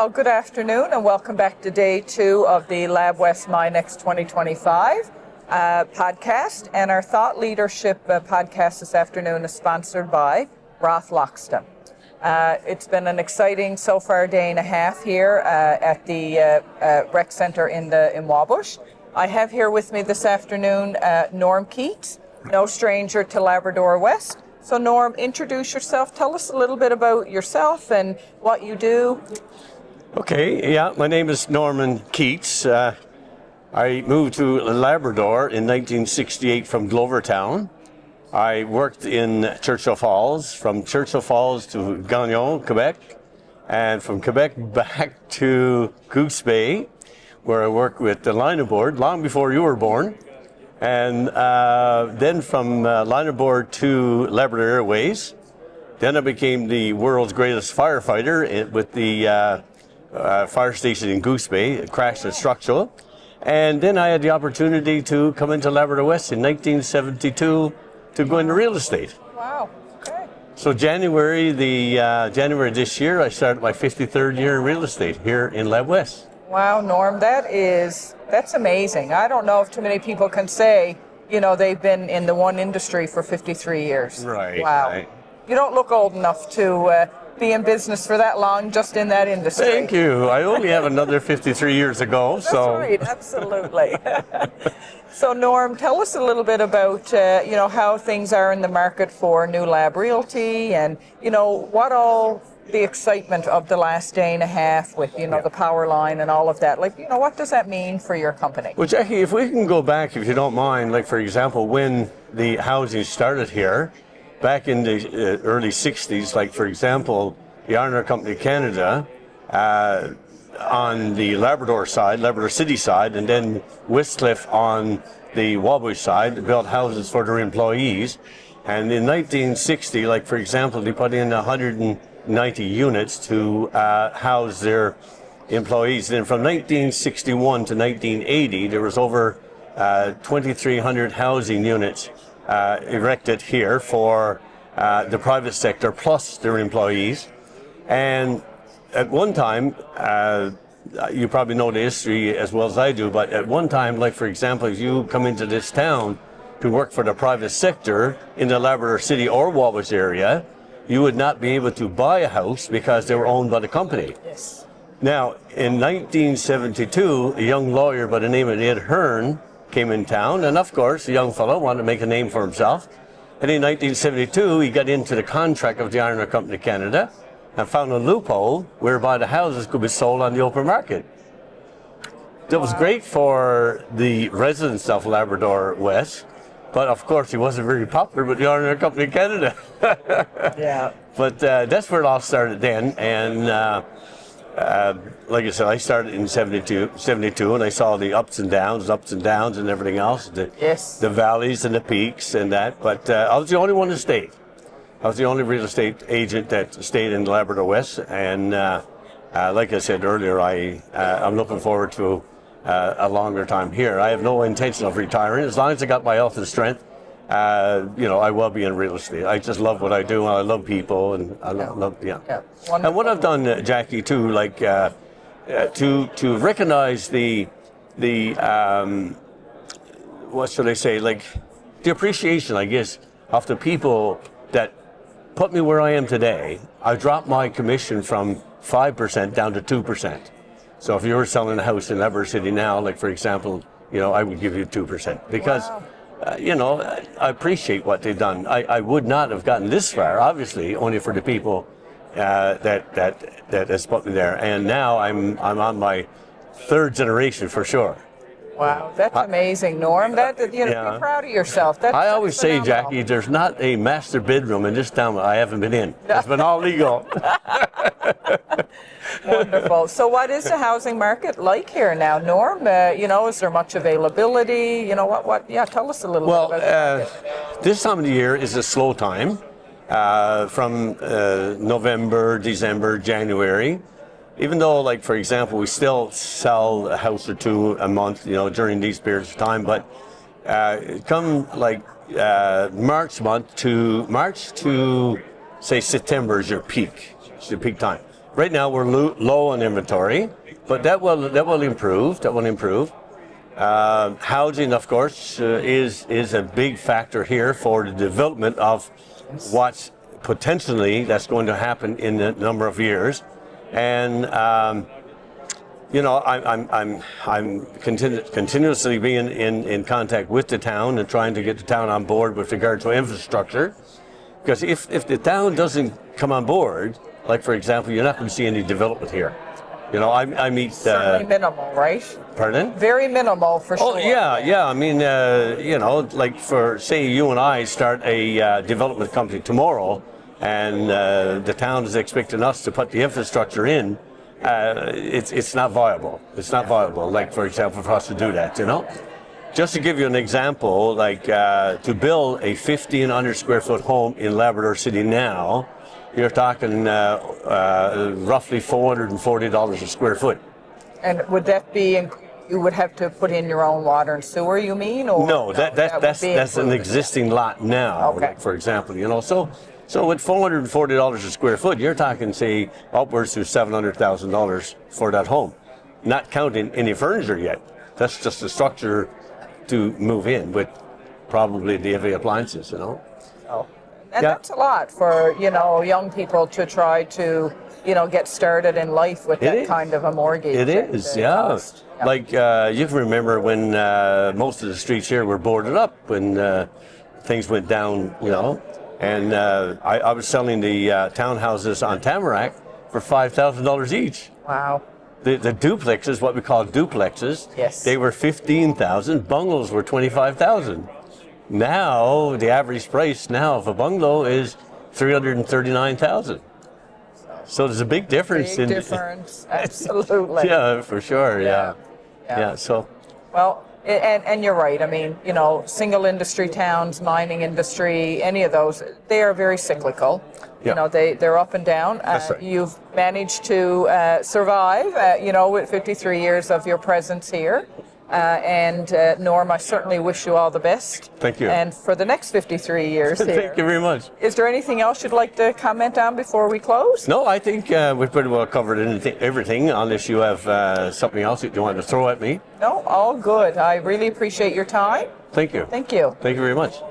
Well, good afternoon and welcome back to day 2 of the Lab West My Next 2025 podcast. And our Thought Leadership podcast this afternoon is sponsored by Roth Loxton. It's been an exciting so far day and a half here at the rec center in Wabush. I have here with me this afternoon Norm Keats, no stranger to Labrador West. So Norm, introduce yourself. Tell us a little bit about yourself and what you do. Okay, yeah, my name is Norman Keats. I moved to Labrador in 1968 from Glovertown. I worked in Churchill Falls, from Churchill Falls to Gagnon, Quebec, and from Quebec back to Goose Bay, where I worked with the linerboard long before you were born. And then from linerboard to Labrador Airways. Then I became the world's greatest firefighter with the fire station in Goose Bay, crashed and structural. And then I had the opportunity to come into Labrador West in 1972 to go into real estate. Wow, okay. So January this year, I started my 53rd year in real estate here in Lab West. Wow, Norm, that's amazing. I don't know if too many people can say, they've been in the one industry for 53 years. Right. Wow. Right. You don't look old enough to be in business for that long just in that industry. Thank you. I only have another 53 years to go. That's right, absolutely. So Norm, tell us a little bit about how things are in the market for new lab realty and what all the excitement of the last day and a half with the power line and all of that. What does that mean for your company? Well, Jackie, if we can go back, if you don't mind, for example, when the housing started here, back in the early 60s, for example, the Iron Company Canada, on the Labrador side, Labrador City side, and then Westcliff on the Wabush side, built houses for their employees. And in 1960, for example, they put in 190 units to house their employees. Then from 1961 to 1980, there was over 2,300 housing units erected here for the private sector plus their employees. And at one time, you probably know the history as well as I do, but at one time, for example, if you come into this town to work for the private sector in the Labrador City or Wabush area, you would not be able to buy a house because they were owned by the company. Yes. Now, in 1972, a young lawyer by the name of Ed Hearn came in town, and of course, the young fellow wanted to make a name for himself. And in 1972, he got into the contract of the Iron Company Canada and found a loophole whereby the houses could be sold on the open market. That was great for the residents of Labrador West, but of course, he wasn't very popular with the Iron Company Canada. Yeah. But that's where it all started then, and like I said, I started in 72, and I saw the ups and downs and everything else, the valleys and the peaks and that, but I was the only one that stayed. I was the only real estate agent that stayed in Labrador West, and like I said earlier, I'm looking forward to a longer time here. I have no intention of retiring. As long as I got my health and strength, I will be in real estate. I just love what I do, and I love people, and I love. And what I've done, Jackie, too, to recognize the what should I say, the appreciation, I guess, of the people that put me where I am today. I dropped my commission from 5% down to 2%. So if you were selling a house in Labrador City now, for example, I would give you 2% because. Wow. I appreciate what they've done. I would not have gotten this far, obviously, only for the people that has put me there. And now I'm on my third generation for sure. Wow, that's amazing, Norm. Be proud of yourself. I always say, Jackie, there's not a master bedroom in this town I haven't been in. It's been all legal. Wonderful. So what is the housing market like here now, Norm? Is there much availability? Tell us a little bit about that. This time of the year is a slow time from November, December, January. Even though, for example, we still sell a house or two a month, during these periods of time, but come March to say September is your peak. It's your peak time. Right now we're low on inventory, but that will improve. That will improve. Housing, of course, is a big factor here for the development of what's potentially that's going to happen in a number of years, and I'm continuously being in contact with the town and trying to get the town on board with regard to infrastructure, because if the town doesn't come on board, like for example, you're not going to see any development here. I meet certainly minimal, right? Pardon? Very minimal for sure. Oh yeah. I mean, like for say you and I start a development company tomorrow, and the town is expecting us to put the infrastructure in. It's not viable. It's not viable. Like for example, for us to do that, Just to give you an example, like to build a 1,500 square foot home in Labrador City now, you're talking roughly $440 a square foot. And would that be? You would have to put in your own water and sewer, you mean? Or no, that's an existing lot now. Okay. Like, for example, So with $440 a square foot, you're talking, say, upwards to $700,000 for that home, not counting any furniture yet. That's just the structure to move in with probably the heavy appliances, Oh. And that's a lot for, young people to try to, get started in life with that kind of a mortgage. It is, yeah. Cost. Yeah. Like you can remember when most of the streets here were boarded up when things went down, And I was selling the townhouses on Tamarack for $5,000 each. Wow. The duplexes, what we call duplexes, yes, they were $15,000. Bungalows were $25,000. Now the average price now of a bungalow is $339,000. So there's a big difference. Big difference, absolutely. Yeah, for sure. Yeah. So. Well. And you're right. I mean, single industry towns, mining industry, any of those, they are very cyclical. Yeah. They're up and down. That's right. You've managed to survive, with 53 years of your presence here. And Norm, I certainly wish you all the best. Thank you. And for the next 53 years here. Thank you very much. Is there anything else you'd like to comment on before we close? No, I think we've pretty well covered everything, unless you have something else that you want to throw at me. No, all good. I really appreciate your time. Thank you. Thank you. Thank you very much.